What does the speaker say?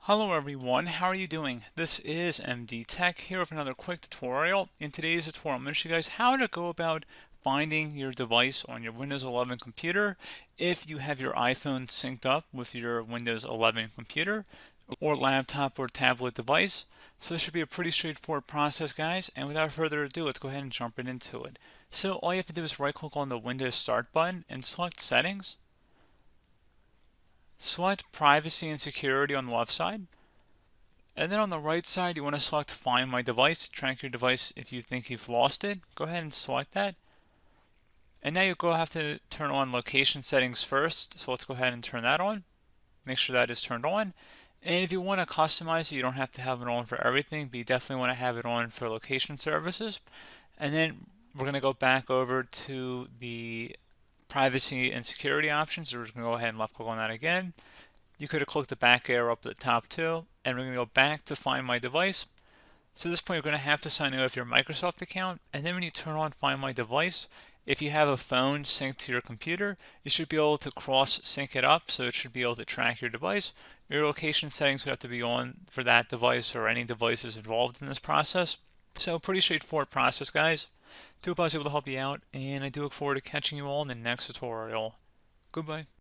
Hello everyone, how are you doing? This is MD Tech here with another quick tutorial. In today's tutorial, I'm going to show you guys how to go about finding your device on your Windows 11 computer if you have your iPhone synced up with your Windows 11 computer or laptop or tablet device. So this should be a pretty straightforward process, guys, and without further ado, let's go ahead and jump right into it. So all you have to do is right click on the Windows Start button and select Settings. Select Privacy and Security on the left side. And then on the right side, you want to select Find My Device to track your device if you think you've lost it. Go ahead and select that. And now you'll have to turn on location settings first. So let's go ahead and turn that on. Make sure that is turned on. And if you want to customize it, you don't have to have it on for everything, but you definitely want to have it on for location services. And then we're going to go back over to the privacy and security options. So we're just going to go ahead and left click on that again. You could have clicked the back arrow up at the top too, and we're going to go back to Find My Device. So at this point, you're going to have to sign in with your Microsoft account, and then when you turn on Find My Device, if you have a phone synced to your computer, you should be able to cross-sync it up, so it should be able to track your device. Your location settings would have to be on for that device or any devices involved in this process. So pretty straightforward process, guys. Do hope I was able to help you out, and I do look forward to catching you all in the next tutorial. Goodbye.